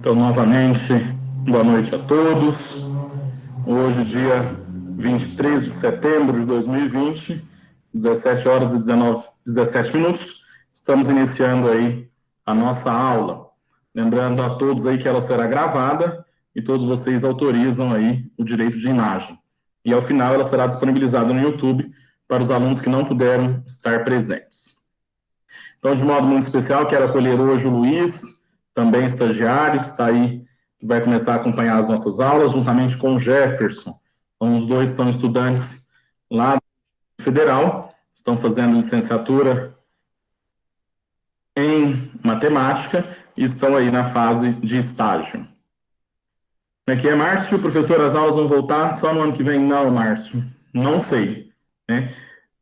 Então, novamente, boa noite a todos. Hoje, dia 23 de setembro de 2020, 17 horas e 17 minutos, estamos iniciando aí a nossa aula. Lembrando a todos aí que ela será gravada e todos vocês autorizam aí o direito de imagem. E ao final ela será disponibilizada no YouTube para os alunos que não puderam estar presentes. Então, de modo muito especial, quero acolher hoje o Luiz, também estagiário, que está aí, que vai começar a acompanhar as nossas aulas, juntamente com o Jefferson. Então, os dois são estudantes lá do Federal, estão fazendo licenciatura em matemática e estão aí na fase de estágio. Como é que é, Márcio? Professor, as aulas vão voltar só no ano que vem? Não, Márcio, não sei, né?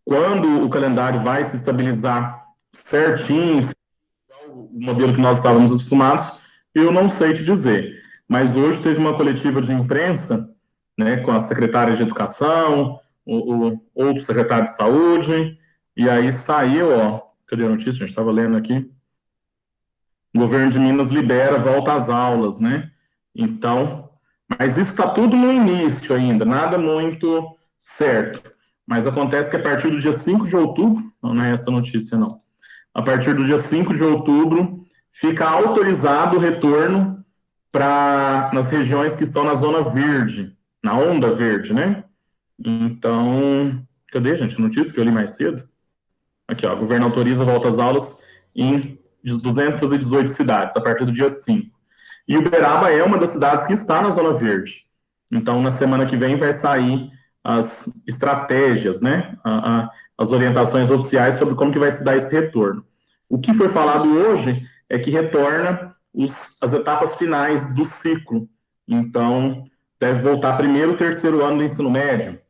Quando o calendário vai se estabilizar certinho, o modelo que nós estávamos acostumados, eu não sei te dizer. Mas hoje teve uma coletiva de imprensa, né, com a secretária de Educação, o outro secretário de Saúde, e aí saiu, ó, cadê a notícia? A gente estava lendo aqui. O governo de Minas libera, volta às aulas, né? Então, mas isso está tudo no início ainda, nada muito certo. Mas acontece que a partir do dia 5 de outubro, não é essa notícia, não. A partir do dia 5 de outubro, fica autorizado o retorno nas regiões que estão na zona verde, na onda verde, né? Então, cadê, gente, a notícia que eu li mais cedo? Aqui, ó, o governo autoriza a volta às aulas em 218 cidades, a partir do dia 5. E Uberaba é uma das cidades que está na zona verde. Então, na semana que vem vai sair as estratégias, né? As orientações oficiais sobre como que vai se dar esse retorno. O que foi falado hoje é que retorna as etapas finais do ciclo. Então, deve voltar primeiro o terceiro ano do ensino médio.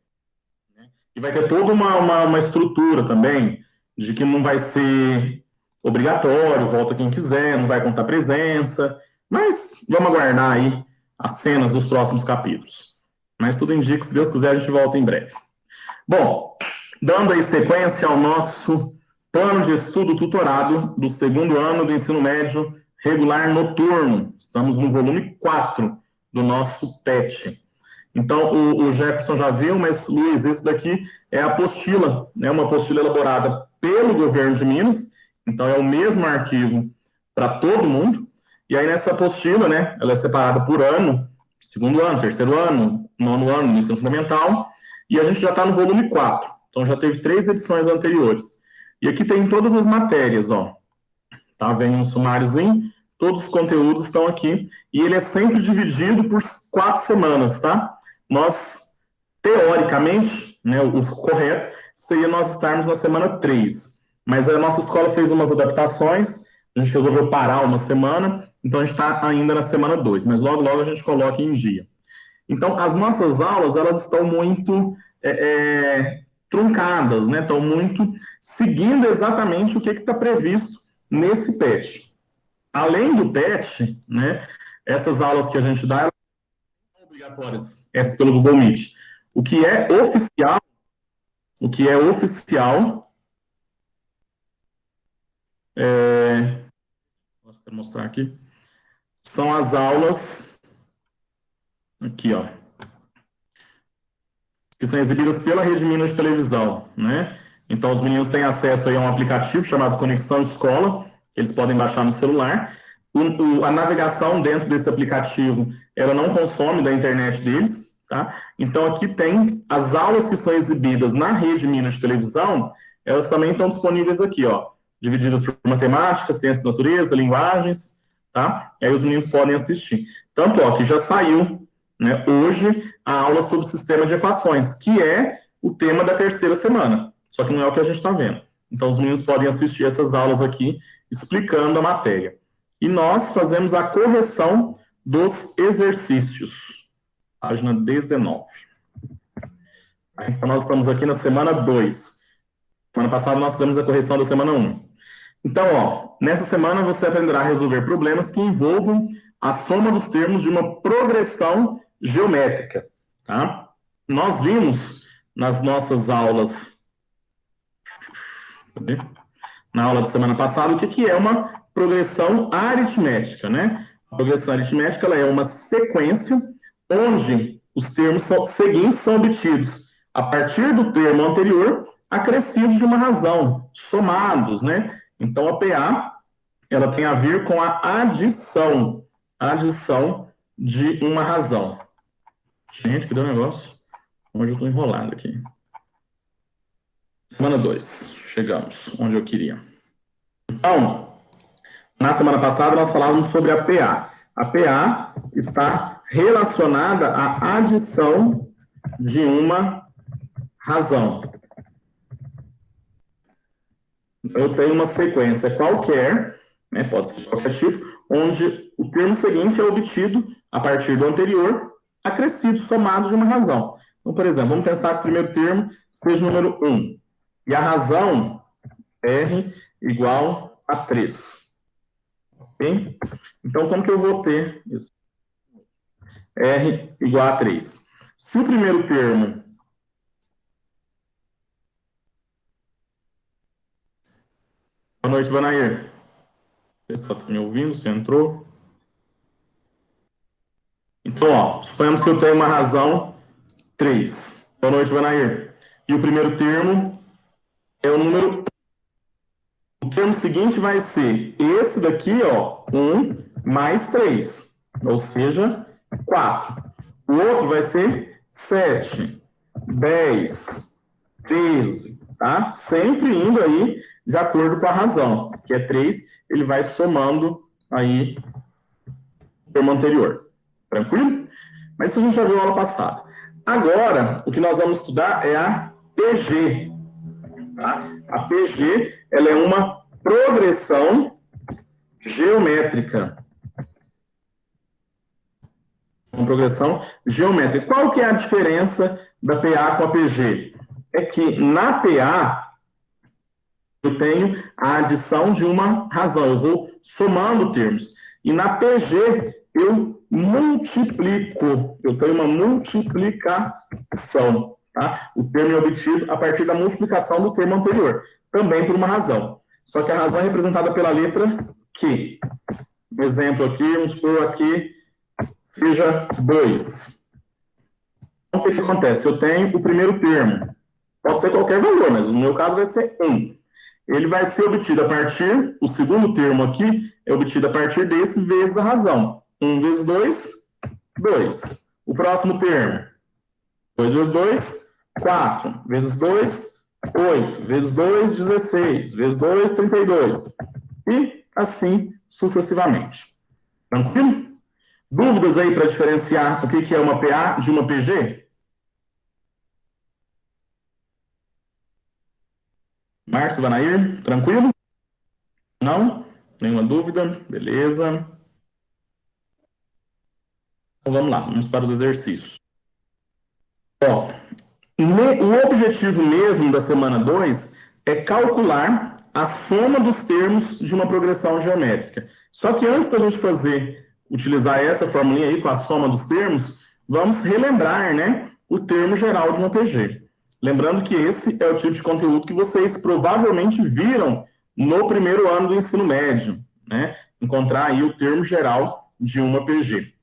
E vai ter toda uma estrutura também, de que não vai ser obrigatório, volta quem quiser, não vai contar presença, mas vamos aguardar aí as cenas dos próximos capítulos. Mas tudo indica que, se Deus quiser, a gente volta em breve. Bom, dando aí sequência ao nosso plano de estudo tutorado do segundo ano do ensino médio regular noturno. Estamos no volume 4 do nosso PET. Então, o Jefferson já viu, mas, Luiz, esse daqui é a apostila, né, uma apostila elaborada pelo governo de Minas, então é o mesmo arquivo para todo mundo, e aí nessa apostila, né, ela é separada por ano, segundo ano, terceiro ano, nono ano, no ensino fundamental, e a gente já está no volume 4, então já teve 3 edições anteriores. E aqui tem todas as matérias, ó, tá, vem um sumáriozinho, todos os conteúdos estão aqui, e ele é sempre dividido por 4 semanas, tá? Nós, teoricamente, né, o correto seria nós estarmos na semana 3, mas a nossa escola fez umas adaptações, a gente resolveu parar uma semana, então a gente está ainda na semana 2, mas logo, logo a gente coloca em dia. Então, as nossas aulas, elas estão muito truncadas, né? Estão muito seguindo exatamente o que está previsto nesse PET. Além do PET, né, essas aulas que a gente dá, são obrigatórias, essas pelo Google Meet. O que é oficial, vou mostrar aqui, são as aulas, aqui, ó, que são exibidas pela Rede Minas de televisão, né? Então, os meninos têm acesso aí a um aplicativo chamado Conexão Escola, que eles podem baixar no celular. A navegação dentro desse aplicativo, ela não consome da internet deles, tá? Então, aqui tem as aulas que são exibidas na Rede Minas de televisão, elas também estão disponíveis aqui, ó, divididas por matemática, ciências da natureza, linguagens, tá? E aí os meninos podem assistir. Tanto, ó, que já saiu, né, hoje, a aula sobre sistema de equações, que é o tema da terceira semana, só que não é o que a gente está vendo. Então, os meninos podem assistir essas aulas aqui, explicando a matéria. E nós fazemos a correção dos exercícios. Página 19. Então, nós estamos aqui na semana 2. Semana passada, nós fizemos a correção da semana 1. Então, ó, nessa semana você aprenderá a resolver problemas que envolvam a soma dos termos de uma progressão geométrica, tá? Nós vimos nas nossas aulas, na aula da semana passada, o que é uma progressão aritmética, né? A progressão aritmética ela é uma sequência onde os termos seguintes são obtidos a partir do termo anterior, acrescidos de uma razão, somados, né? Então, a PA ela tem a ver com a adição de uma razão. Gente, que deu um negócio. Hoje eu estou enrolado aqui. Semana 2, chegamos onde eu queria. Então, na semana passada nós falávamos sobre a PA. A PA está relacionada à adição de uma razão. Então, eu tenho uma sequência qualquer, né, pode ser de qualquer tipo, onde o termo seguinte é obtido a partir do anterior, acrescido, somado de uma razão. Então, por exemplo, vamos pensar que o primeiro termo seja o número 1. E a razão, R igual a 3. Ok? Então, como que eu vou ter isso? R igual a 3. Se o primeiro termo... Boa noite, Vanair. Você está me ouvindo? Você entrou? Então, ó, suponhamos que eu tenho uma razão 3. Boa noite, Vanair. E o primeiro termo é o número... O termo seguinte vai ser esse daqui, ó, 1 mais 3, ou seja, 4. O outro vai ser 7, 10, 13, tá? Sempre indo aí de acordo com a razão, que é 3, ele vai somando aí o termo anterior. Tranquilo? Mas isso a gente já viu na aula passada. Agora, o que nós vamos estudar é a PG. Tá? A PG, ela é uma progressão geométrica. Uma progressão geométrica. Qual que é a diferença da PA com a PG? É que na PA eu tenho a adição de uma razão, eu vou somando termos. E na PG eu multiplico, eu tenho uma multiplicação. Tá? O termo é obtido a partir da multiplicação do termo anterior, também por uma razão. Só que a razão é representada pela letra Q. Um exemplo aqui, vamos supor aqui, seja 2. Então, o que acontece? Eu tenho o primeiro termo. Pode ser qualquer valor, mas no meu caso vai ser 1. Ele vai ser obtido a partir, o segundo termo aqui, é obtido a partir desse vezes a razão. 1 vezes 2, 2. O próximo termo, 2 vezes 2, 4. Vezes 2, 8. Vezes 2, 16. Vezes 2, 32. E assim sucessivamente. Tranquilo? Dúvidas aí para diferenciar o que é uma PA de uma PG? Márcio, Vanair, tranquilo? Não? Nenhuma dúvida? Beleza. Então vamos lá, vamos para os exercícios. Ó, o objetivo mesmo da semana 2 é calcular a soma dos termos de uma progressão geométrica. Só que antes da gente utilizar essa formulinha aí com a soma dos termos, vamos relembrar, né, o termo geral de uma PG. Lembrando que esse é o tipo de conteúdo que vocês provavelmente viram no primeiro ano do ensino médio, né? Encontrar aí o termo geral de uma PG.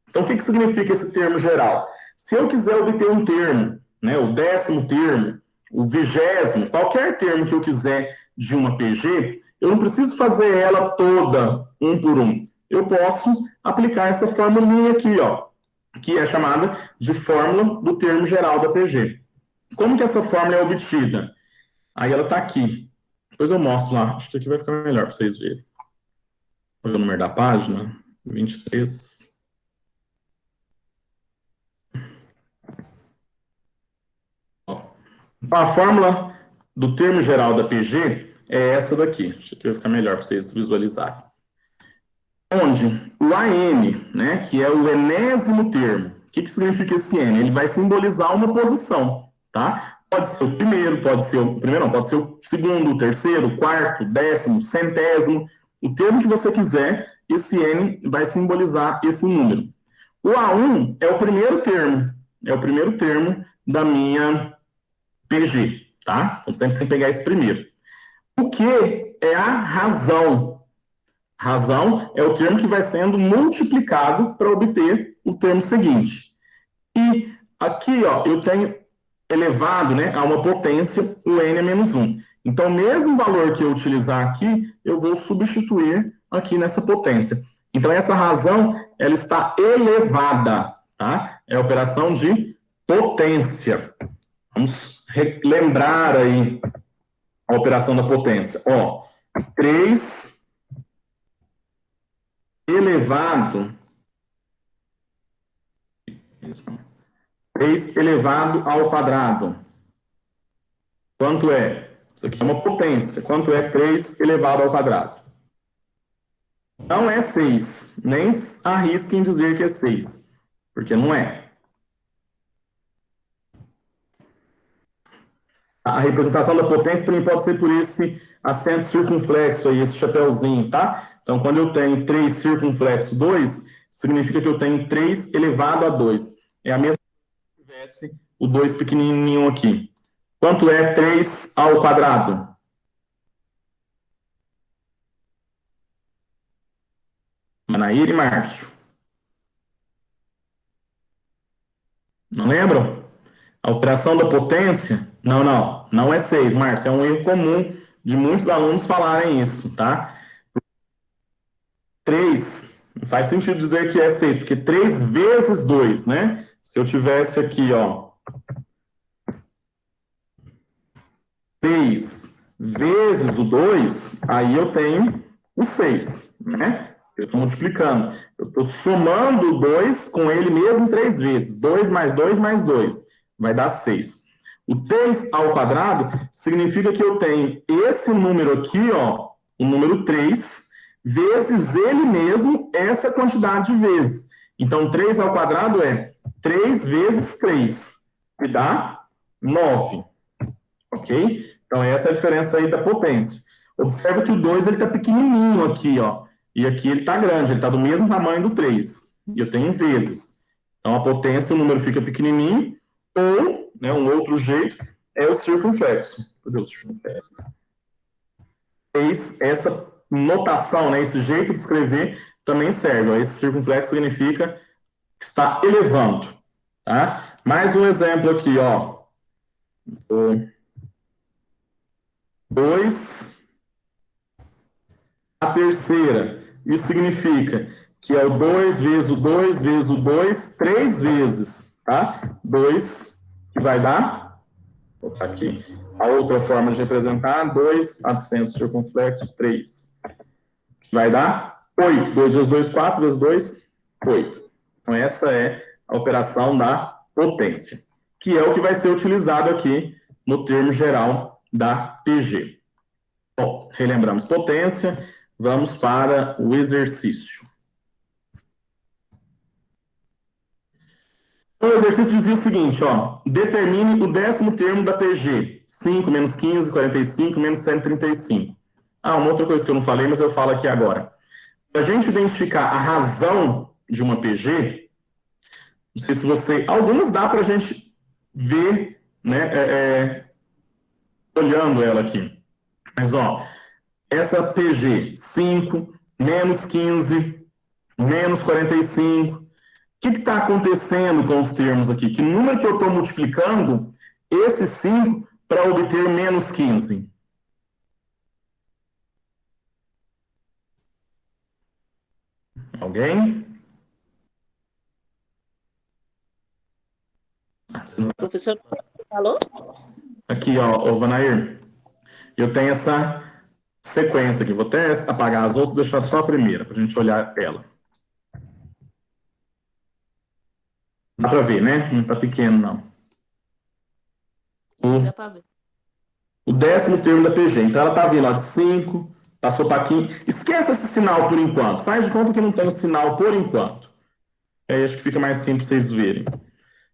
Então, o que significa esse termo geral? Se eu quiser obter um termo, né, o 10º termo, o 20º, qualquer termo que eu quiser de uma PG, eu não preciso fazer ela toda, um por um. Eu posso aplicar essa formulinha aqui, ó, que é chamada de fórmula do termo geral da PG. Como que essa fórmula é obtida? Aí ela está aqui. Depois eu mostro lá. Acho que aqui vai ficar melhor para vocês verem. Olha o número da página. 23. A fórmula do termo geral da PG é essa daqui. Acho que vai ficar melhor para vocês visualizarem. Onde o AN, né, que é o enésimo termo. O que significa esse N? Ele vai simbolizar uma posição, tá? Pode ser o primeiro, pode ser o primeiro, não, pode ser o segundo, o terceiro, o quarto, 10º, 100º, o termo que você quiser, esse N vai simbolizar esse número. O A1 é o primeiro termo da minha PG, tá? Então sempre tem que pegar esse primeiro. O Q é a razão. Razão é o termo que vai sendo multiplicado para obter o termo seguinte. E aqui, ó, eu tenho elevado, né, a uma potência, o n é menos 1. Então, o mesmo valor que eu utilizar aqui, eu vou substituir aqui nessa potência. Então, essa razão, ela está elevada, tá? É a operação de potência. Vamos lembrar aí a operação da potência. Ó, 3 elevado 3 elevado ao quadrado. Quanto é? Isso aqui é uma potência. Quanto é 3 elevado ao quadrado? Não é 6. Nem arrisquem dizer que é 6. Porque não é. A representação da potência também pode ser por esse acento circunflexo aí, esse chapéuzinho, tá? Então, quando eu tenho 3 circunflexo 2, significa que eu tenho 3 elevado a 2. É a mesma coisa se tivesse o 2 pequenininho aqui. Quanto é 3 ao quadrado? Manaíra e Márcio. Não lembram? A operação da potência? Não é 6, Márcio. É um erro comum de muitos alunos falarem isso, tá? 3, não faz sentido dizer que é 6, porque 3 vezes 2, né? Se eu tivesse aqui, ó, 3 vezes o 2, aí eu tenho o 6, né? Eu estou multiplicando. Eu estou somando o 2 com ele mesmo 3 vezes. 2 mais 2 mais 2. Vai dar 6. O 3 ao quadrado significa que eu tenho esse número aqui, ó, o número 3, vezes ele mesmo essa quantidade de vezes. Então, 3 ao quadrado é 3 vezes 3, que dá 9. Ok? Então, essa é a diferença aí da potência. Observa que o 2 está pequenininho aqui, ó. E aqui ele está grande, ele está do mesmo tamanho do 3. E eu tenho vezes. Então, a potência, o número fica pequenininho. Ou, né, um outro jeito, é o circunflexo. Cadê o circunflexo? Essa notação, né, esse jeito de escrever também serve. Ó. Esse circunflexo significa que está elevando. Tá? Mais um exemplo aqui, ó. 2 a terceira. Isso significa que é o 2 vezes o 2 vezes o 2, 3 vezes, tá? 2, que vai dar, vou botar aqui, a outra forma de representar, 2 acento circunflexo, 3. Vai dar 8. 2 vezes 2, 4 vezes 2, 8. Então, essa é a operação da potência, que é o que vai ser utilizado aqui no termo geral da PG. Bom, relembramos potência, vamos para o exercício. O exercício dizia o seguinte, ó, determine o 10º termo da PG, 5 menos 15, 45, menos 135. Ah, uma outra coisa que eu não falei, mas eu falo aqui agora. Para a gente identificar a razão de uma PG, não sei se você... Algumas dá para a gente ver, né, olhando ela aqui. Mas, ó, essa PG, 5, menos 15, menos 45. O que está acontecendo com os termos aqui? Que número que eu estou multiplicando esse 5 para obter menos 15? Alguém? Professor, falou? Aqui, ó, Vanair. Eu tenho essa sequência aqui. Vou até apagar as outras e deixar só a primeira, para a gente olhar ela. Dá para ver, né? Não está pequeno, não. Dá para ver. O 10º termo da PG. Então, ela está vindo ó, de 5, passou para 15. Esquece esse sinal por enquanto. Faz de conta que não tem o sinal por enquanto. Aí acho que fica mais simples vocês verem.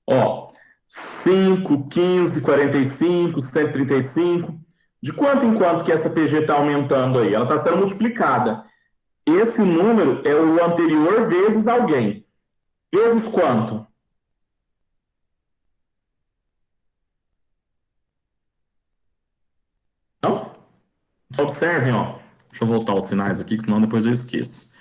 Ó, 5, 15, 45, 135. De quanto em quanto que essa PG está aumentando aí? Ela está sendo multiplicada. Esse número é o anterior vezes alguém. Vezes quanto? Não? Observem, ó. Deixa eu voltar os sinais aqui, que senão depois eu esqueço.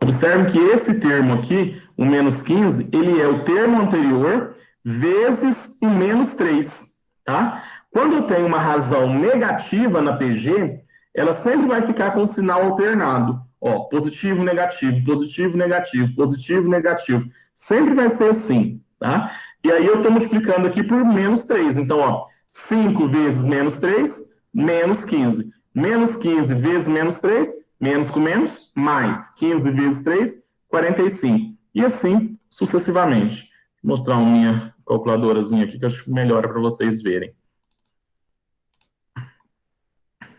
Observe que esse termo aqui, o menos 15, ele é o termo anterior vezes o menos 3, tá? Quando eu tenho uma razão negativa na PG, ela sempre vai ficar com o sinal alternado. Ó, positivo, negativo, positivo, negativo, positivo, negativo. Sempre vai ser assim, tá? E aí eu estou multiplicando aqui por menos 3. Então, ó, 5 vezes menos 3, menos 15. Menos 15 vezes menos 3, menos com menos, mais 15 vezes 3, 45. E assim, sucessivamente. Vou mostrar uma minha calculadorazinha aqui, que eu acho melhor para vocês verem.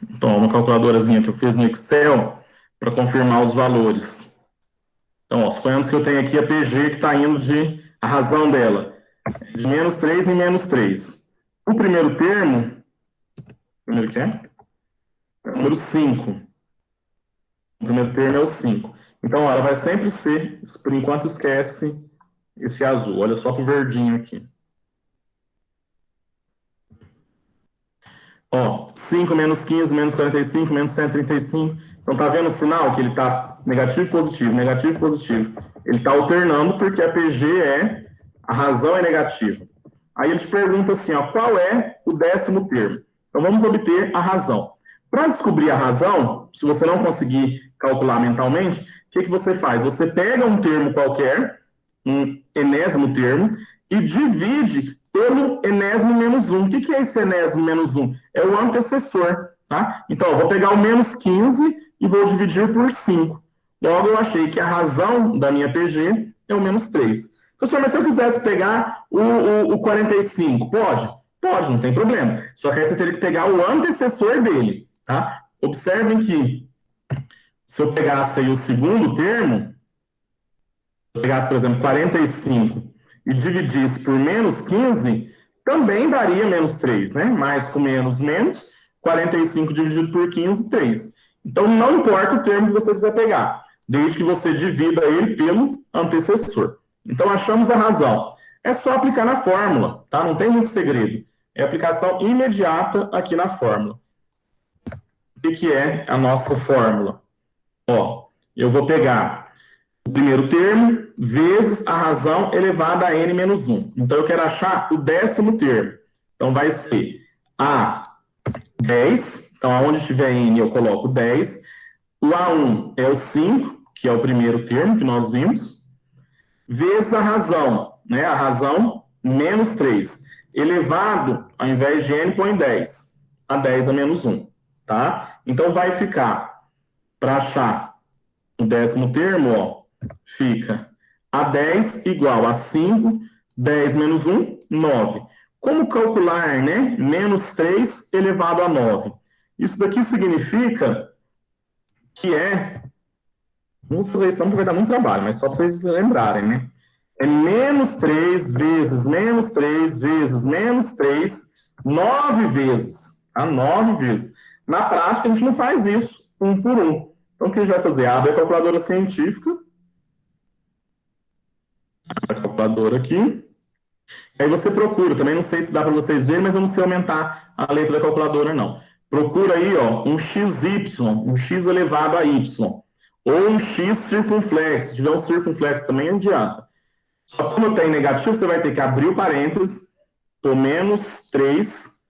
Então, uma calculadorazinha que eu fiz no Excel para confirmar os valores. Então, ó, suponhamos que eu tenho aqui a PG que está indo de... A razão dela de menos 3 em menos 3. O primeiro termo... Primeiro que é? Número 5. O primeiro termo é o 5. Então, ó, ela vai sempre ser... Por enquanto, esquece esse azul. Olha só para o verdinho aqui. Ó, 5 menos 15, menos 45, menos 135. Então, tá vendo o sinal que ele tá negativo, positivo, negativo, positivo. Ele tá alternando porque a PG a razão é negativa. Aí ele te pergunta assim, ó, qual é o 10º termo? Então, vamos obter a razão. Para descobrir a razão, se você não conseguir calcular mentalmente, o que você faz? Você pega um termo qualquer, um enésimo termo, e divide pelo enésimo menos 1. O que é esse enésimo menos 1? É o antecessor, tá? Então, eu vou pegar o menos 15 e vou dividir por 5. Logo, eu achei que a razão da minha PG é o menos 3. Professor, mas se eu quisesse pegar o 45, pode? Pode, não tem problema. Só que aí você teria que pegar o antecessor dele, tá? Observem que se eu pegasse aí o segundo termo, se eu pegasse, por exemplo, 45 e dividisse por menos 15, também daria menos 3, né? Mais com menos, menos, 45 dividido por 15, 3. Então, não importa o termo que você quiser pegar, desde que você divida ele pelo antecessor. Então, achamos a razão. É só aplicar na fórmula, tá? Não tem muito segredo. É aplicação imediata aqui na fórmula. O que é a nossa fórmula? Ó, eu vou pegar o primeiro termo vezes a razão elevada a n menos 1. Então, eu quero achar o 10º termo. Então, vai ser a 10. Então, aonde tiver n, eu coloco 10. O A1 é o 5, que é o primeiro termo que nós vimos, vezes a razão, né? A razão menos 3. Elevado, ao invés de n, põe 10. A 10 a menos 1, tá? Então, vai ficar, para achar o 10º termo, ó, fica a 10 igual a 5, 10 menos 1, 9. Como calcular, né? Menos 3 elevado a 9. Isso daqui significa que não vou fazer isso não, porque vai dar muito trabalho, mas só para vocês lembrarem, né? É menos 3 vezes menos 3 vezes menos 3, 9 vezes. Tá? 9 vezes. Na prática, a gente não faz isso, um por um. Então, o que a gente vai fazer? Abre a calculadora científica. A calculadora aqui. Aí você procura, também não sei se dá para vocês verem, mas eu não sei aumentar a letra da calculadora, não. Procura aí, ó, um XY, um x elevado a y. Ou um x circunflexo. Se tiver um circunflexo também, não adianta. Só que como tem negativo, você vai ter que abrir o parênteses, por menos 3,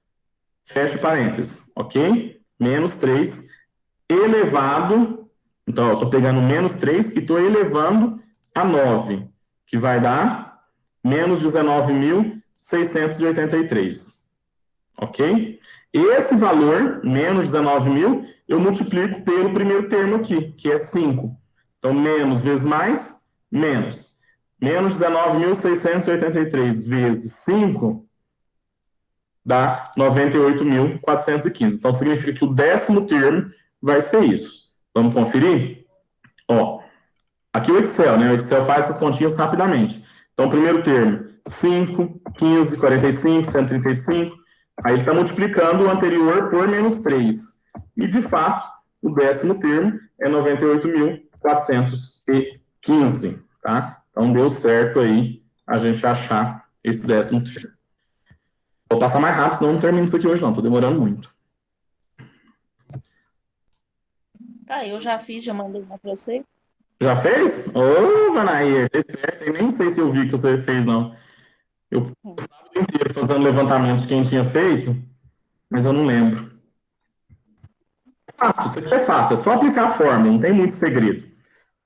fecha o parênteses, ok? Menos 3 elevado, então, eu estou pegando menos 3 e estou elevando a 9, que vai dar menos 19.683, ok? Esse valor, menos 19.000, eu multiplico pelo primeiro termo aqui, que é 5. Então, menos vezes mais, menos. Menos 19.683 vezes 5 dá 98.415. Então, significa que o 10º termo vai ser isso. Vamos conferir? Ó, aqui o Excel, né? O Excel faz essas continhas rapidamente. Então, primeiro termo, 5, 15, 45, 135. Aí ele está multiplicando o anterior por menos 3. E, de fato, o 10º termo é 98.415, tá? Então, deu certo aí a gente achar esse 10º termo. Vou passar mais rápido, senão não termino isso aqui hoje não, estou demorando muito. Tá, eu já fiz, já mandei lá para você. Já fez? Ô, Vanaí, tá esperto, eu nem sei se eu vi que você fez, não. Eu passei o dia inteiro fazendo levantamento de quem tinha feito, mas eu não lembro. Fácil, isso aqui é fácil, é só aplicar a fórmula, não tem muito segredo.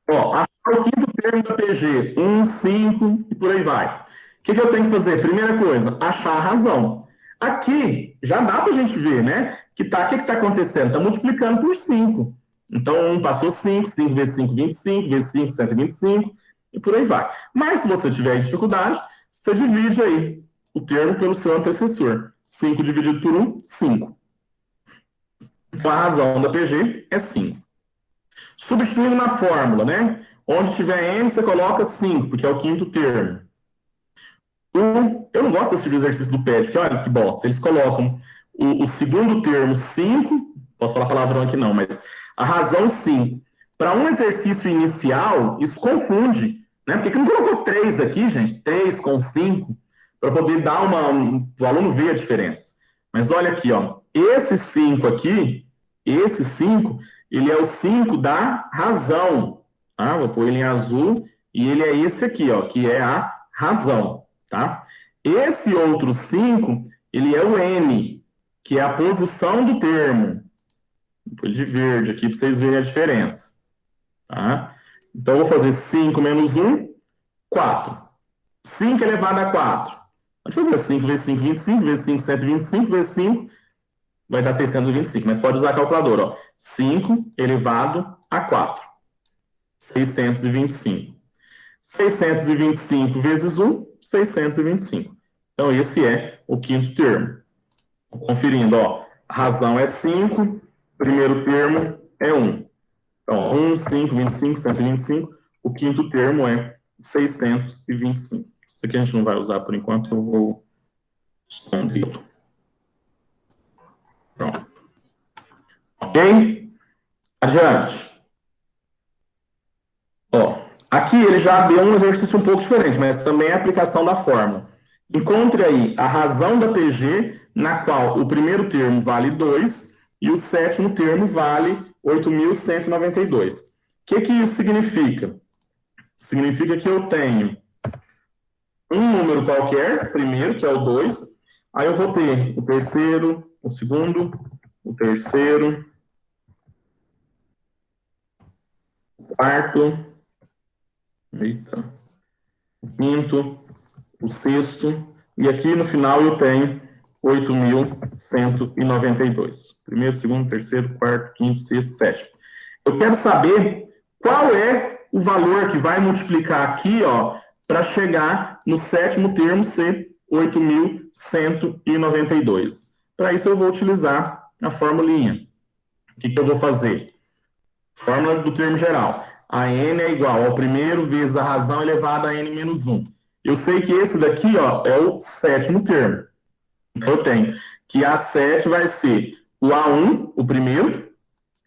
Ó, achar o quinto termo da PG, 1, 5 e por aí vai. O que eu tenho que fazer? Primeira coisa, achar a razão. Aqui, já dá para a gente ver, né? O que está acontecendo? Está multiplicando por 5. Então, 1 passou 5, 5 vezes 5, 25, vezes 5, 125, e por aí vai. Mas, se você tiver dificuldade, você divide aí o termo pelo seu antecessor. 5 dividido por 1, 5. Então, a razão da PG é 5. Substituindo na fórmula, né? Onde tiver M, você coloca 5, porque é o quinto termo. Eu não gosto desse exercício do PET, porque olha que bosta. Eles colocam o segundo termo 5, posso falar palavrão aqui não, mas a razão 5. Para um exercício inicial, isso confunde, né? Por que não colocou 3 aqui, gente? 3 com 5, para poder dar o aluno ver a diferença. Mas olha aqui, ó. Esse 5 aqui, esse 5, ele é o 5 da razão. Tá? Vou pôr ele em azul, e ele é esse aqui, ó, que é a razão. Tá? Esse outro 5, ele é o N, que é a posição do termo. Vou pôr de verde aqui para vocês verem a diferença. Tá? Então, eu vou fazer 5 menos 1, 4. 5 elevado a 4. Pode fazer 5 vezes 5, 25, vezes 5, 125, vezes 5, vai dar 625. Mas pode usar a calculadora. Ó. 5 elevado a 4. 625. 625 vezes 1, 625. Então, esse é o quinto termo. Conferindo, ó, a razão é 5, primeiro termo é 1. Então, 1, 5, 25, 125. O quinto termo é 625. Isso aqui a gente não vai usar por enquanto, eu vou escondê-lo. Pronto. Ok? Adiante. Ó, aqui ele já deu um exercício um pouco diferente, mas também é a aplicação da fórmula. Encontre aí a razão da PG, na qual o primeiro termo vale 2 e o sétimo termo vale 8.192. O que isso significa? Significa que eu tenho um número qualquer, primeiro, que é o 2, aí eu vou ter o terceiro, o segundo, o terceiro, o quarto, o quinto, o sexto, e aqui no final eu tenho 8.192. Primeiro, segundo, terceiro, quarto, quinto, sexto, sétimo. Eu quero saber qual é o valor que vai multiplicar aqui, ó, para chegar no sétimo termo ser 8.192. Para isso eu vou utilizar a formulinha. O que eu vou fazer? Fórmula do termo geral. A n é igual ao primeiro vezes a razão elevada a n menos 1. Eu sei que esse daqui, ó, é o sétimo termo. Então, eu tenho que A7 vai ser o A1, o primeiro,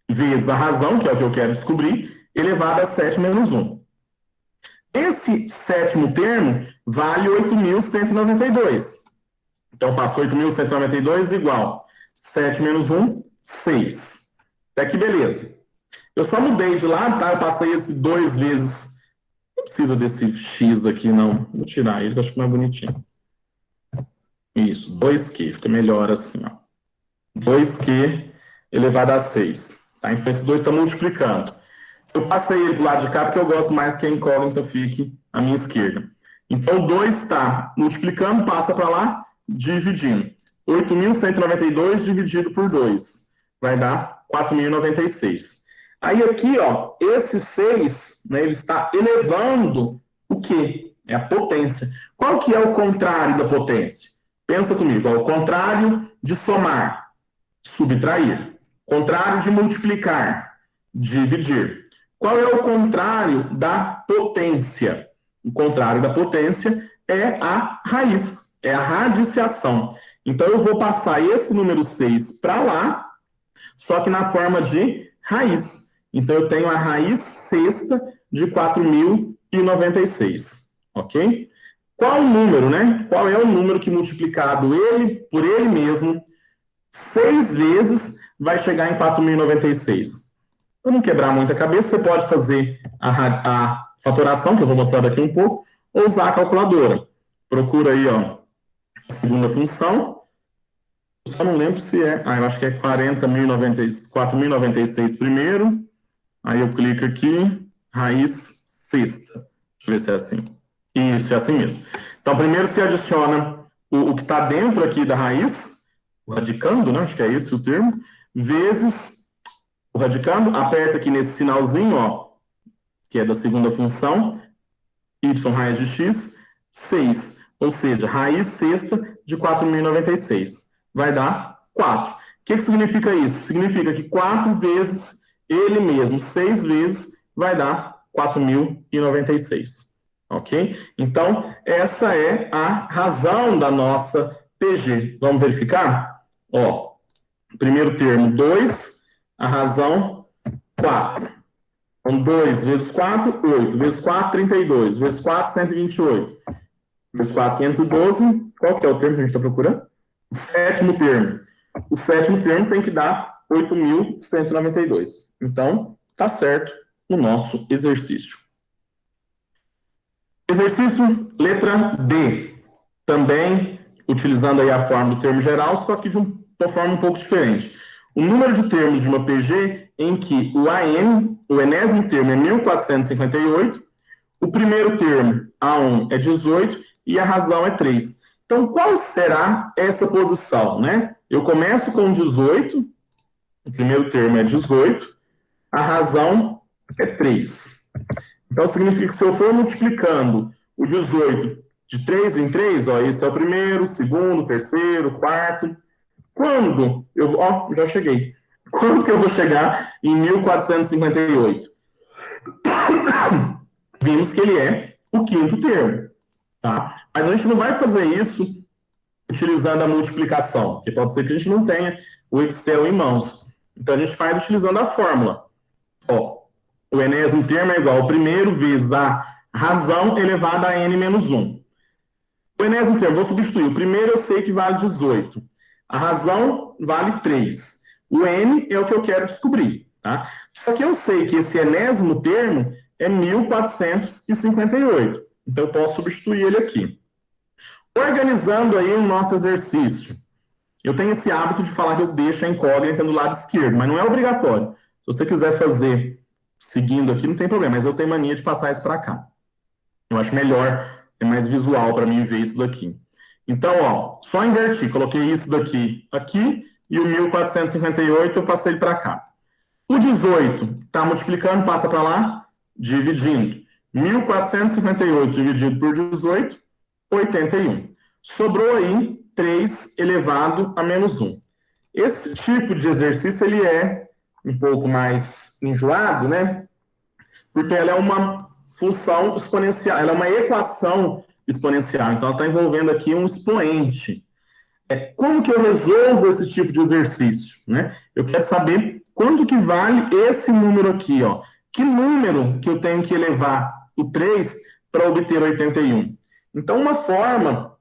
vezes a razão, que é o que eu quero descobrir, elevado a 7 menos 1. Esse sétimo termo vale 8.192. Então, eu faço 8.192 igual 7 menos 1, 6. Até que beleza. Eu só mudei de lado, tá? Eu passei esse 2 vezes. Não precisa desse X aqui, não. Vou tirar ele, que eu acho mais bonitinho. Isso, 2Q. Fica melhor assim, ó. 2Q elevado a 6. Tá? Então, esse 2 está multiplicando. Eu passei ele para o lado de cá, porque eu gosto mais que a incógnita fique à minha esquerda. Então, 2 está multiplicando, passa para lá, dividindo. 8.192 dividido por 2. Vai dar 4.096. Aí aqui, ó, esse 6, né, ele está elevando o quê? É a potência. Qual que é o contrário da potência? Pensa comigo, ó, o contrário de somar, subtrair. Contrário de multiplicar, dividir. Qual é o contrário da potência? O contrário da potência é a raiz, é a radiciação. Então, eu vou passar esse número 6 para lá, só que na forma de raiz. Então, eu tenho a raiz sexta de 4.096, ok? Qual o número, né? Qual é o número que multiplicado por ele mesmo 6 vezes vai chegar em 4.096? Para não quebrar muita cabeça, você pode fazer a fatoração, que eu vou mostrar daqui um pouco, ou usar a calculadora. Procura aí, ó, a segunda função. Eu só não lembro se é... eu acho que é 4.096 primeiro. Aí eu clico aqui, raiz sexta. Deixa eu ver se é assim. Isso, é assim mesmo. Então, primeiro você adiciona o que está dentro aqui da raiz, o radicando, né? Acho que é esse o termo, vezes o radicando, aperta aqui nesse sinalzinho, ó, que é da segunda função, y raiz de x, 6. Ou seja, raiz sexta de 4.096. Vai dar 4. O que significa isso? Significa que 4 vezes ele mesmo, 6 vezes, vai dar 4.096. Ok? Então, essa é a razão da nossa PG. Vamos verificar? Ó, primeiro termo, 2, a razão, 4. Então, 2 vezes 4, 8. Vezes 4, 32. Vezes 4, 128. Vezes 4, 512. Qual que é o termo que a gente está procurando? O sétimo termo. O sétimo termo tem que dar 8.192. Então, está certo no nosso exercício. Exercício letra D. Também utilizando aí a forma do termo geral, só que de uma forma um pouco diferente. O número de termos de uma PG em que o AN, o enésimo termo, é 1458, o primeiro termo, A1, é 18 e a razão é 3. Então, qual será essa posição, né? Eu começo com 18, o primeiro termo é 18, a razão é 3. Então, significa que se eu for multiplicando o 18 de 3 em 3, ó, esse é o primeiro, segundo, terceiro, quarto. Quando eu... Ó, já cheguei. Quando que eu vou chegar em 1458? Vimos que ele é o quinto termo. Tá? Mas a gente não vai fazer isso utilizando a multiplicação, porque pode ser que a gente não tenha o Excel em mãos. Então, a gente faz utilizando a fórmula. Ó, o enésimo termo é igual ao primeiro vezes a razão elevada a n menos 1. O enésimo termo, vou substituir. O primeiro eu sei que vale 18. A razão vale 3. O n é o que eu quero descobrir. Tá? Só que eu sei que esse enésimo termo é 1458. Então, eu posso substituir ele aqui. Organizando aí o nosso exercício. Eu tenho esse hábito de falar que eu deixo a incógnita do lado esquerdo, mas não é obrigatório. Se você quiser fazer seguindo aqui, não tem problema, mas eu tenho mania de passar isso para cá. Eu acho melhor, é mais visual para mim ver isso daqui. Então, ó, só inverti, coloquei isso daqui aqui e o 1458 eu passei para cá. O 18 está multiplicando, passa para lá, dividindo. 1458 dividido por 18, 81. Sobrou aí 3 elevado a menos 1. Esse tipo de exercício ele é um pouco mais enjoado, né? Porque ela é uma função exponencial, ela é uma equação exponencial, então ela está envolvendo aqui um expoente. Como que eu resolvo esse tipo de exercício, né? Eu quero saber quanto que vale esse número aqui, ó. Que número que eu tenho que elevar o 3 para obter 81? Então, uma forma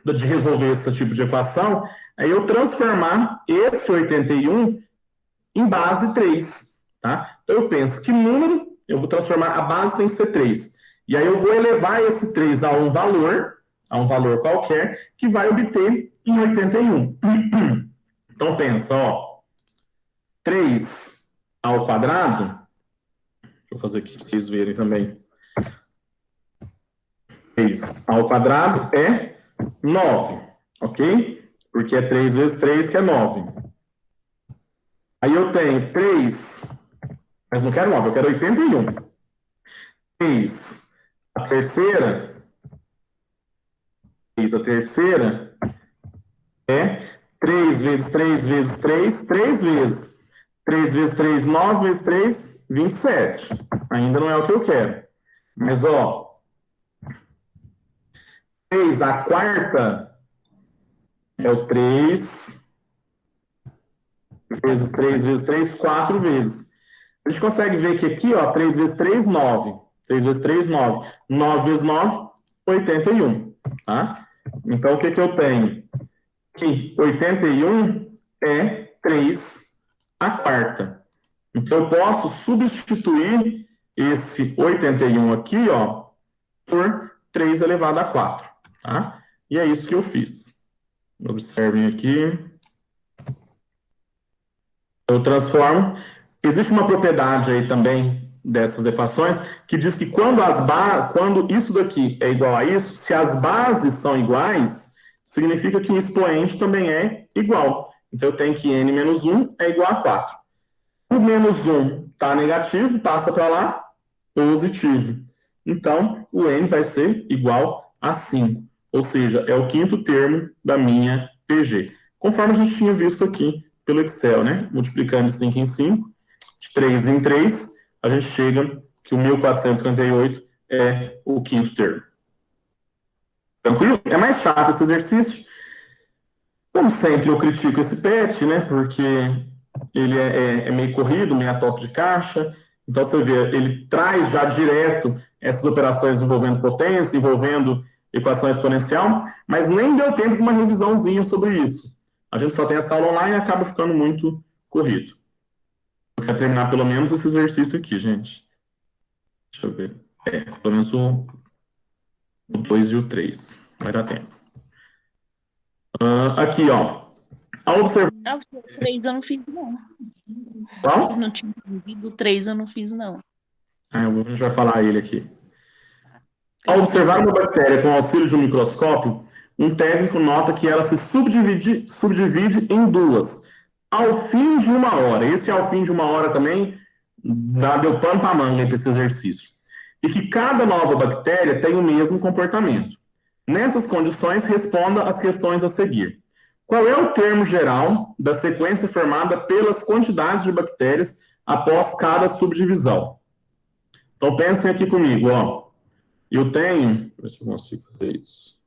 de resolver esse tipo de equação é eu transformar esse 81 em base 3, tá? Então, eu penso, que número eu vou transformar? A base tem que ser 3. E aí eu vou elevar esse 3 a um valor qualquer, que vai obter em 81. Então, pensa, ó. 3 ao quadrado, deixa eu fazer aqui para vocês verem também. 3 ao quadrado é 9, ok? Porque é 3 vezes 3, que é 9. Aí eu tenho 3, mas não quero 9, eu quero 81. 3 a terceira, 3 a terceira é 3 vezes 3 vezes 3, 3 vezes. 3 vezes 3, 9 vezes 3, 27. Ainda não é o que eu quero. Mas, ó, 3 a quarta é o 3 vezes 3 vezes 3, 4 vezes. A gente consegue ver que aqui, ó, 3 vezes 3, 9. 3 vezes 3, 9. 9 vezes 9, 81. Tá? Então, o que eu tenho? Que 81 é 3 a quarta. Então, eu posso substituir esse 81 aqui, ó, por 3 elevado a 4, tá? E é isso que eu fiz. Observem aqui. Eu transformo. Existe uma propriedade aí também dessas equações que diz que quando isso daqui é igual a isso, se as bases são iguais, significa que o expoente também é igual. Então, eu tenho que n menos 1 é igual a 4. O menos 1 está negativo, passa para lá, positivo. Então, o n vai ser igual a 5. Ou seja, é o quinto termo da minha PG. Conforme a gente tinha visto aqui pelo Excel, né? Multiplicando de 5 em 5, de 3 em 3, a gente chega que o 1458 é o quinto termo. Tranquilo? É mais chato esse exercício. Como sempre, eu critico esse PET, né? Porque ele é meio corrido, meio a toque de caixa. Então, você vê, ele traz já direto essas operações envolvendo potência, envolvendo equação exponencial, mas nem deu tempo de uma revisãozinha sobre isso. A gente só tem essa aula online e acaba ficando muito corrido. Eu quero terminar pelo menos esse exercício aqui, gente. Deixa eu ver. Pelo menos o 2 e o 3. Vai dar tempo. Aqui, ó. Ao observar... O 3 eu não fiz, não. Qual? Eu não tinha entendido. O 3 eu não fiz, não. A gente vai falar ele aqui. Ao observar uma bactéria com auxílio de um microscópio, um técnico nota que ela se subdivide em duas, ao fim de uma hora. Esse ao fim de uma hora também deu pano para manga para esse exercício. E que cada nova bactéria tem o mesmo comportamento. Nessas condições, responda as questões a seguir. Qual é o termo geral da sequência formada pelas quantidades de bactérias após cada subdivisão? Então, pensem aqui comigo, ó. Eu tenho... Deixa eu ver se eu consigo fazer isso.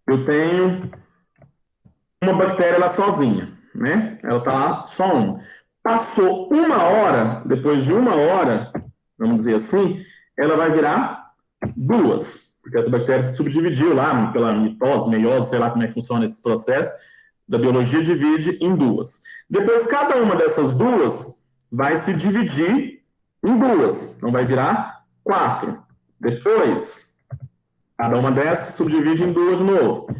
Eu tenho uma bactéria lá sozinha, né? Ela está lá só uma. Passou uma hora, depois de uma hora, vamos dizer assim, ela vai virar duas, porque essa bactéria se subdividiu lá pela mitose, meiose, sei lá como é que funciona esse processo, da biologia divide em duas. Depois, cada uma dessas duas vai se dividir em duas, então vai virar 4. Depois, cada uma dessas se subdivide em duas de novo,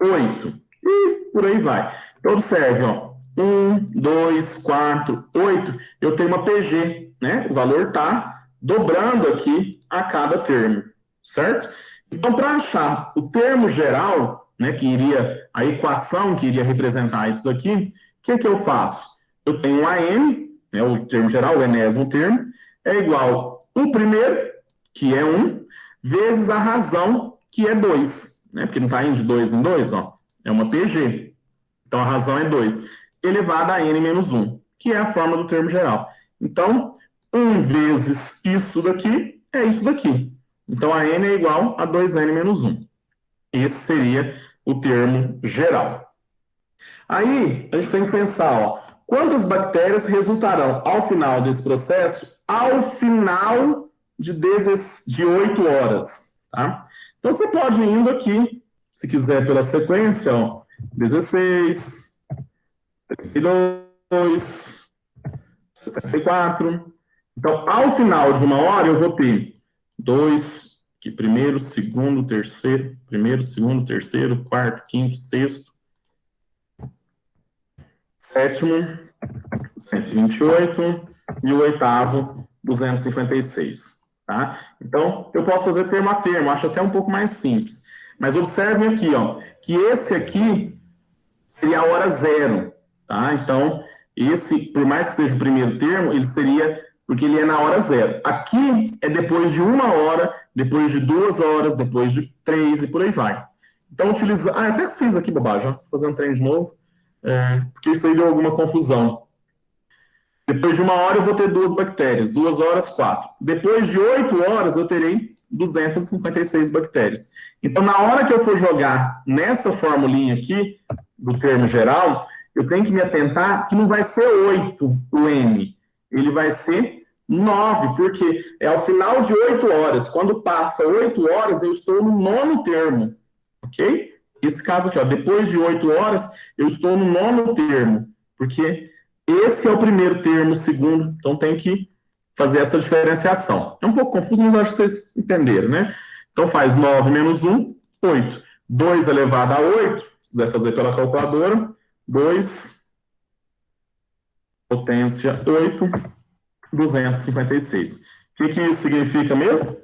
8, e por aí vai. Então, observe, ó, 1, 2, 4, 8, eu tenho uma PG, né? O valor está dobrando aqui a cada termo, certo? Então, para achar o termo geral, né, que iria, a equação que iria representar isso daqui, o que eu faço? Eu tenho AM, né, o termo geral, o enésimo termo, é igual o primeiro, que é 1, vezes a razão, que é 2, né? Porque não está indo de 2 em 2, ó, é uma PG. Então, a razão é 2, elevado a n menos 1, que é a forma do termo geral. Então, 1 vezes isso daqui é isso daqui. Então, a n é igual a 2n menos 1. Esse seria o termo geral. Aí, a gente tem que pensar, ó, quantas bactérias resultarão ao final desse processo, ao final de 8 horas, tá? Então, você pode ir indo aqui, se quiser pela sequência, ó, 16, 32, 64. Então, ao final de uma hora, eu vou ter 2, que primeiro, segundo, terceiro, primeiro, segundo, terceiro, quarto, quinto, sexto, sétimo, 128, e o oitavo, 256. Tá? Então, eu posso fazer termo a termo, acho até um pouco mais simples. Mas observem aqui, ó, que esse aqui seria a hora zero. Tá? Então, esse, por mais que seja o primeiro termo, ele seria, porque ele é na hora zero. Aqui é depois de 1 hora, depois de 2 horas, depois de 3 e por aí vai. Então, utiliza... até que fiz aqui bobagem, vou fazer um trem de novo, porque isso aí deu alguma confusão. Depois de 1 hora eu vou ter 2 bactérias, 2 horas, 4. Depois de 8 horas eu terei 256 bactérias. Então, na hora que eu for jogar nessa formulinha aqui, do termo geral, eu tenho que me atentar que não vai ser 8 o N, ele vai ser 9, porque é ao final de 8 horas. Quando passa 8 horas, eu estou no 9º termo, ok? Esse caso aqui, ó, depois de 8 horas, eu estou no 9º termo, porque esse é o primeiro termo, o segundo, então tem que fazer essa diferenciação. É um pouco confuso, mas acho que vocês entenderam, né? Então faz 9 menos 1, 8. 2 elevado a 8, se quiser fazer pela calculadora, 2 potência 8, 256. O que isso significa mesmo?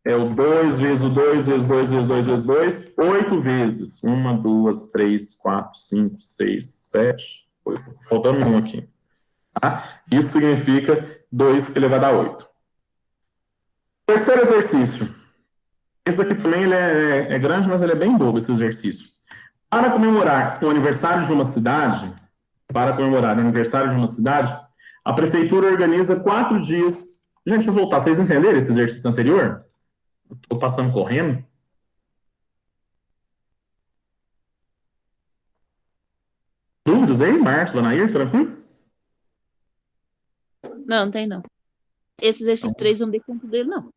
É o 2 vezes o 2 vezes 2 vezes 2 vezes 2, 8 vezes. 1, 2, 3, 4, 5, 6, 7, 8. Faltando um aqui. Tá? Isso significa 2 elevado a 8. Terceiro exercício. Esse aqui também ele é grande, mas ele é bem bobo, esse exercício. Para comemorar o aniversário de uma cidade, a prefeitura organiza 4 dias. Gente, deixa eu voltar. Vocês entenderam esse exercício anterior? Estou passando correndo. Dúvidas aí, Marcos, Lanair, tranquilo? Não tem não. Esse exercício 3 eu não dei conta dele, não.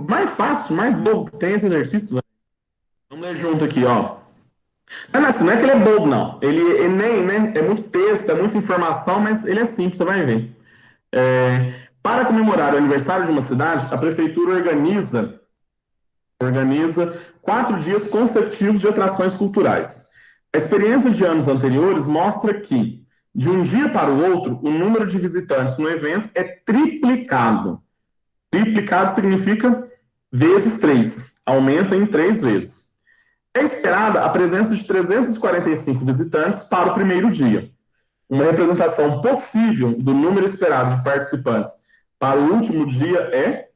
Mais fácil, mais bobo que tem esse exercício. Vamos ler junto aqui, ó. Não é que ele é bobo, não. Ele nem, né? É muito texto, é muita informação, mas ele é simples, você vai ver. Para comemorar o aniversário de uma cidade, a prefeitura organiza 4 dias consecutivos de atrações culturais. A experiência de anos anteriores mostra que, de um dia para o outro, o número de visitantes no evento é triplicado. Triplicado significa vezes 3. Aumenta em 3 vezes. É esperada a presença de 345 visitantes para o primeiro dia. Uma representação possível do número esperado de participantes para o último dia é...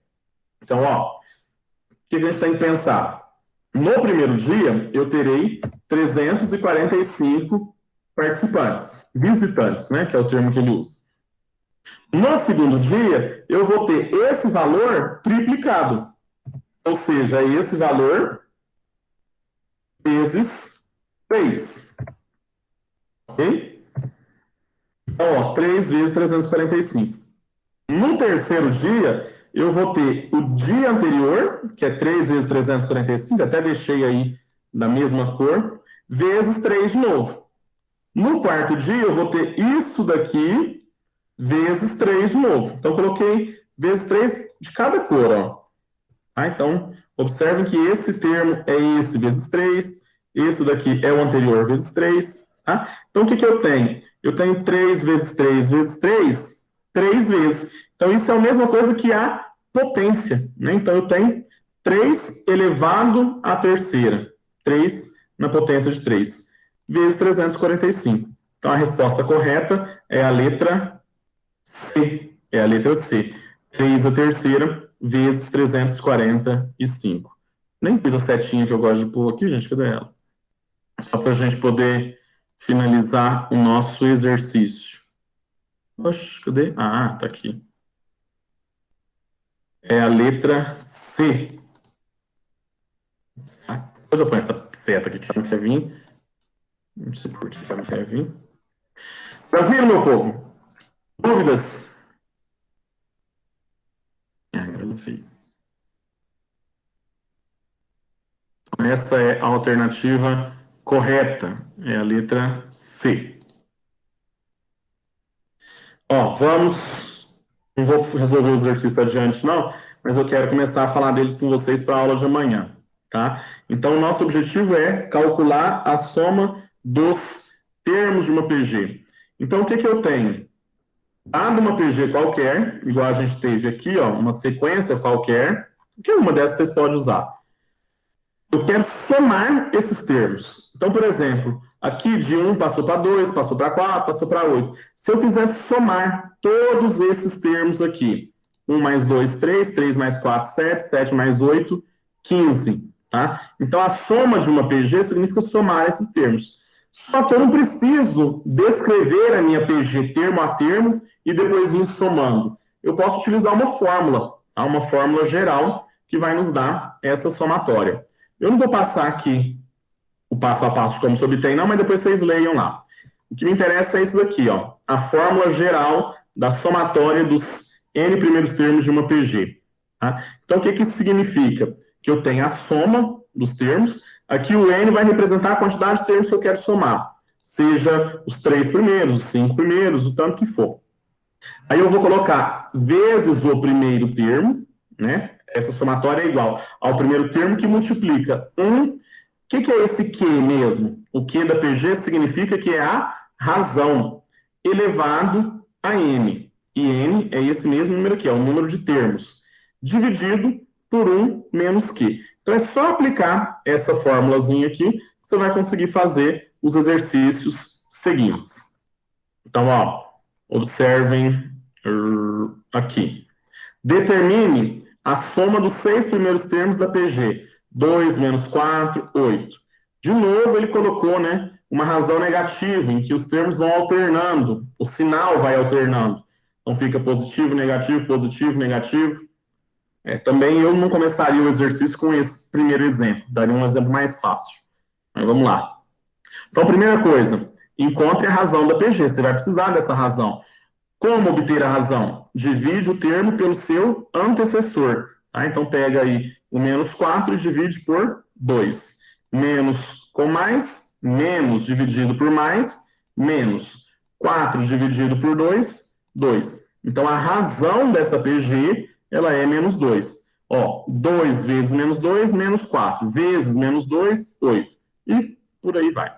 Então, ó, o que a gente tem que pensar? No primeiro dia, eu terei 345 participantes, visitantes, né, que é o termo que ele usa. No segundo dia, eu vou ter esse valor triplicado. Ou seja, esse valor vezes 3. Ok? Então, ó, 3 vezes 345. No terceiro dia, eu vou ter o dia anterior, que é 3 vezes 345, até deixei aí da mesma cor, vezes 3 de novo. No quarto dia, eu vou ter isso daqui, vezes 3 de novo. Então, coloquei vezes 3 de cada cor, ó. Tá? Então, observem que esse termo é esse vezes 3, esse daqui é o anterior vezes 3. Tá? Então, o que eu tenho? Eu tenho 3 vezes 3 vezes 3, 3 vezes. Então, isso é a mesma coisa que a potência. Né? Então, eu tenho 3 elevado à terceira. 3 na potência de 3, vezes 345. Então, a resposta correta é a letra C. É a letra C. 3 à terceira, vezes 345. Nem fiz a setinha que eu gosto de pôr aqui, gente. Cadê ela? Só para a gente poder finalizar o nosso exercício. Oxe, cadê? Ah, tá aqui. É a letra C. Depois eu ponho essa seta aqui que ela não quer vir. Não sei por que ela não quer vir. Tranquilo, meu povo? Dúvidas? Essa é a alternativa correta. É a letra C. Ó, vamos... Não vou resolver o exercício adiante, não, mas eu quero começar a falar deles com vocês para a aula de amanhã, tá? Então, o nosso objetivo é calcular a soma dos termos de uma PG. Então, o que eu tenho? Dado uma PG qualquer, igual a gente teve aqui, ó, uma sequência qualquer, que uma dessas vocês podem usar. Eu quero somar esses termos. Então, por exemplo, aqui de 1 passou para 2, passou para 4, passou para 8. Se eu quiser somar todos esses termos aqui, 1 mais 2, 3, 3 mais 4, 7, 7 mais 8, 15. Tá? Então, a soma de uma PG significa somar esses termos. Só que eu não preciso descrever a minha PG termo a termo e depois ir somando. Eu posso utilizar uma fórmula, tá? Uma fórmula geral que vai nos dar essa somatória. Eu não vou passar aqui o passo a passo de como se obtém, não, mas depois vocês leiam lá. O que me interessa é isso daqui, ó, a fórmula geral da somatória dos N primeiros termos de uma PG. Tá? Então, o que isso significa? Que eu tenho a soma dos termos, aqui o N vai representar a quantidade de termos que eu quero somar. seja os 3 primeiros, os 5 primeiros, o tanto que for. Aí eu vou colocar vezes o primeiro termo, né? Essa somatória é igual ao primeiro termo que multiplica 1. O que é esse Q mesmo? O Q da PG significa que é a razão elevado a N. E N é esse mesmo número aqui, é o número de termos, dividido por 1 menos Q. Então é só aplicar essa fórmulazinha aqui, que você vai conseguir fazer os exercícios seguintes. Então, ó, observem aqui. Determine a soma dos 6 primeiros termos da PG. 2 menos 4, 8. De novo, ele colocou, né, uma razão negativa, em que os termos vão alternando, o sinal vai alternando. Então, fica positivo, negativo, positivo, negativo. Também eu não começaria o exercício com esse primeiro exemplo, daria um exemplo mais fácil. Mas vamos lá. Então, primeira coisa, encontre a razão da PG, você vai precisar dessa razão. Como obter a razão? Divide o termo pelo seu antecessor. Tá? Então, pega aí o menos 4 e divide por 2. Menos com mais, menos dividido por mais, menos. 4 dividido por 2, 2. Então, a razão dessa PG, ela é menos 2. Ó, 2 vezes menos 2, menos 4. Vezes menos 2, 8. E por aí vai.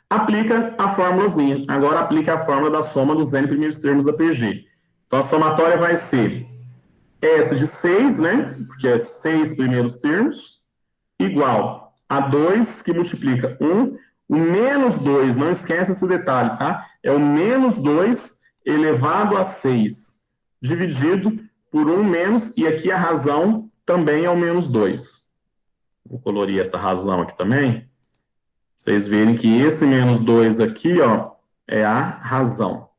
Aplica a fórmulazinha. Agora aplica a fórmula da soma dos n primeiros termos da PG. Então a somatória vai ser S de 6, né? Porque é 6 primeiros termos, igual a 2, que multiplica 1. O menos 2, não esquece esse detalhe, tá? É o menos 2 elevado a 6, dividido por 1 menos, e aqui a razão também é o menos 2. Vou colorir essa razão aqui também. Vocês verem que esse menos 2 aqui, ó, é a razão.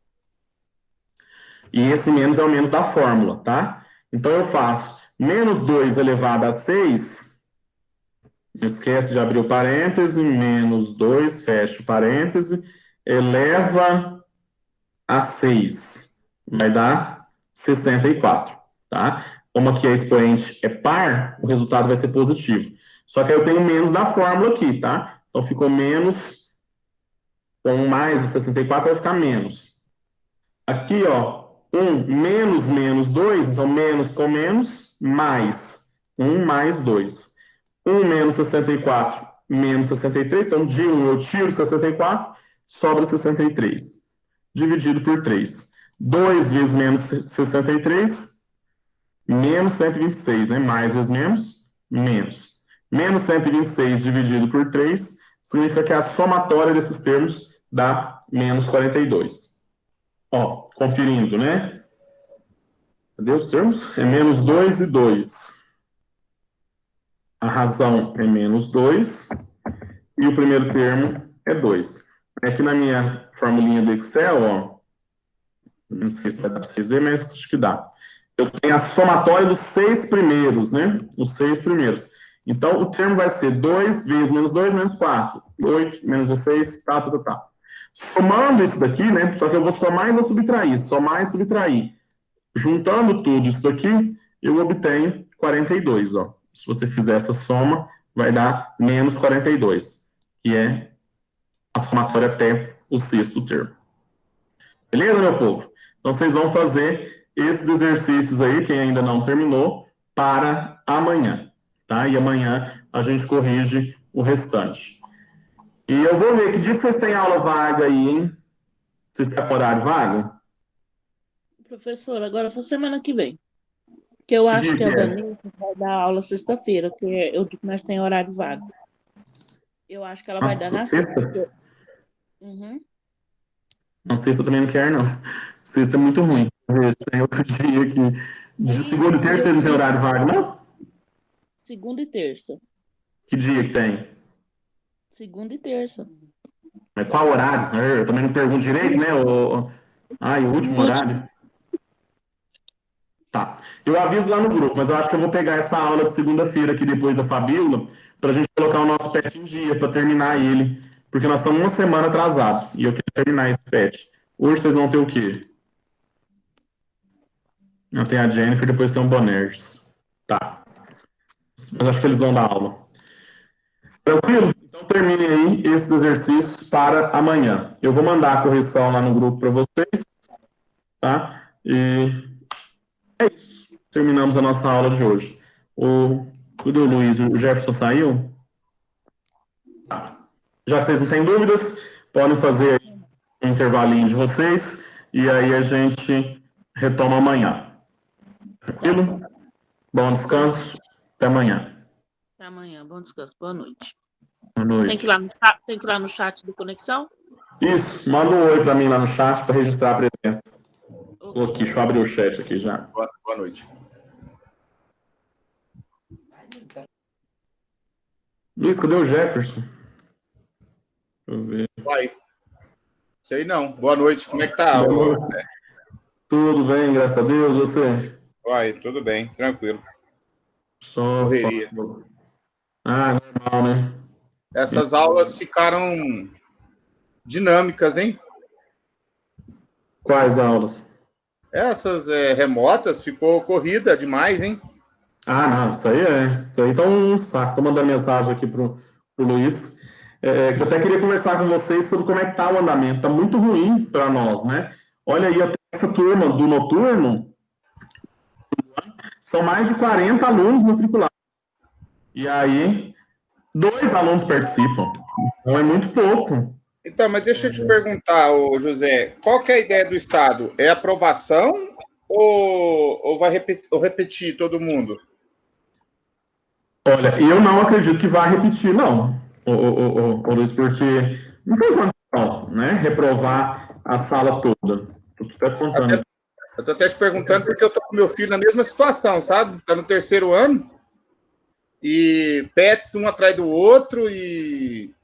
E esse menos é o menos da fórmula, tá? Então, eu faço menos 2 elevado a 6, não esquece de abrir o parêntese, menos 2, fecha o parêntese, eleva a 6, vai dar 64, tá? Como aqui a expoente é par, o resultado vai ser positivo. Só que aí eu tenho menos da fórmula aqui, tá? Então, ficou menos, com mais o 64 vai ficar menos. Aqui, ó, 1 menos menos 2, então menos com menos, mais 1 mais 2. 1 menos 64, menos 63, então de 1 eu tiro 64, sobra 63, dividido por 3. 2 vezes menos 63, menos 126, né? Mais vezes menos, menos. Menos 126 dividido por 3 significa que a somatória desses termos dá menos 42. Ó, conferindo, né? Cadê os termos? É menos 2 e 2. A razão é menos 2 e o primeiro termo é 2. Aqui na minha formulinha do Excel, ó, não sei se vai dar para vocês verem, mas acho que dá. Eu tenho a somatória dos 6 primeiros, né? Os 6 primeiros. Então, o termo vai ser 2 vezes menos 2, menos 4. 8, menos 16, tá. Somando isso daqui, né? Só que eu vou somar e vou subtrair. Somar e subtrair. Juntando tudo isso daqui, eu obtenho 42, ó. Se você fizer essa soma, vai dar menos 42, que é a somatória até o 6º termo. Beleza, meu povo? Então, vocês vão fazer esses exercícios aí, quem ainda não terminou, para amanhã, tá? E amanhã a gente corrige o restante. E eu vou ver que dia que vocês têm aula vaga aí, hein? Vocês têm horário vago? Professor, agora só semana que vem. Que eu acho que a Vanessa vai dar aula sexta-feira, que eu digo que nós tem horário vago. Eu acho que ela vai dar na sexta. Uhum. Não, sexta também não quero, não. Sexta é muito ruim. Tem outro dia que... De segunda e terça vocês não tem horário vago, não? Segunda e terça. Que dia que tem? Segunda e terça. Mas qual horário? Eu também não pergunto direito, né? O último horário. Tá. Eu aviso lá no grupo, mas eu acho que eu vou pegar essa aula de segunda-feira aqui depois da Fabíola para a gente colocar o nosso PET em dia, para terminar ele. Porque nós estamos uma semana atrasados e eu quero terminar esse PET. Hoje vocês vão ter o quê? Não, tem a Jennifer, depois tem o Boners. Tá. Mas acho que eles vão dar aula. Tranquilo? Então termine aí esses exercícios para amanhã. Eu vou mandar a correção lá no grupo para vocês, tá? E é isso. Terminamos a nossa aula de hoje. Cadê o Luiz? O Jefferson saiu? Já que vocês não têm dúvidas, podem fazer um intervalinho de vocês e aí a gente retoma amanhã. Tranquilo? Bom descanso. Até amanhã. Até amanhã. Bom descanso. Boa noite. Boa noite. Tem que ir lá no chat do Conexão? Isso. Manda um oi para mim lá no chat para registrar a presença. Estou aqui. Deixa eu abrir o chat aqui já. Boa noite. Luiz, cadê o Jefferson? Deixa eu ver. Vai. Sei não. Boa noite. Como é que tá? Tudo bem, graças a Deus. Você? Vai, tudo bem. Tranquilo. Só. Correria. Normal, né? Essas aulas ficaram dinâmicas, hein? Quais aulas? Essas remotas ficou corrida demais, hein? Não, isso aí tá um saco. Tô mandando mensagem aqui pro Luiz, que eu até queria conversar com vocês sobre como é que tá o andamento. Tá muito ruim para nós, né? Olha aí, até essa turma do noturno, são mais de 40 alunos matriculados. E aí, 2 alunos participam. Então é muito pouco. Então, mas deixa eu te perguntar, José, qual que é a ideia do Estado? É aprovação ou vai repetir todo mundo? Olha, eu não acredito que vá repetir, não, Luiz, porque não tem condição, né? Reprovar a sala toda. Eu tô até te perguntando porque eu tô com meu filho na mesma situação, sabe? Tá no 3º ano e PETs um atrás do outro e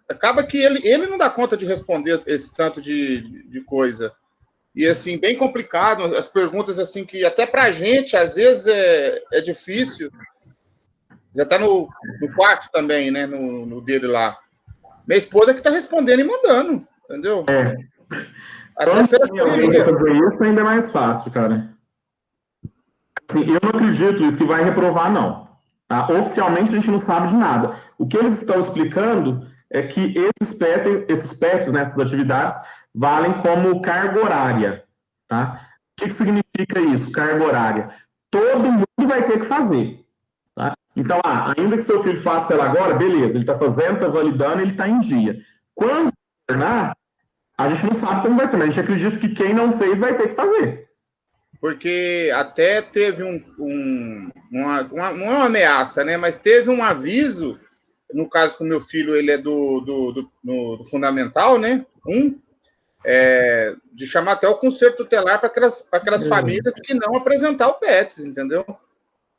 acaba que ele não dá conta de responder esse tanto de coisa. E, assim, bem complicado, as perguntas, assim, que até pra gente, às vezes, é difícil. Já tá no quarto também, né, no dele lá. Minha esposa que tá respondendo e mandando, entendeu? Até pela correria. Fazer isso ainda é mais fácil, cara. Assim, eu não acredito isso que vai reprovar, não. Tá? Oficialmente, a gente não sabe de nada. O que eles estão explicando é que esses PETs, né, essas atividades, valem como carga horária. Tá? O que significa isso, carga horária? Todo mundo vai ter que fazer. Tá? Então, ainda que seu filho faça ela agora, beleza, ele está fazendo, está validando, ele está em dia. Quando tornar, a gente não sabe como vai ser, mas a gente acredita que quem não fez vai ter que fazer. Porque até teve uma ameaça, né? Mas teve um aviso, no caso que o meu filho, ele é do Fundamental, né? De chamar até o Conselho Tutelar para aquelas famílias que não apresentar o PETs, entendeu?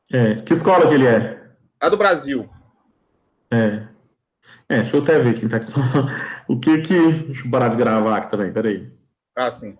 Que escola que ele é? A do Brasil. Deixa eu até ver aqui, tá? O que. Deixa eu parar de gravar aqui também, peraí. Sim.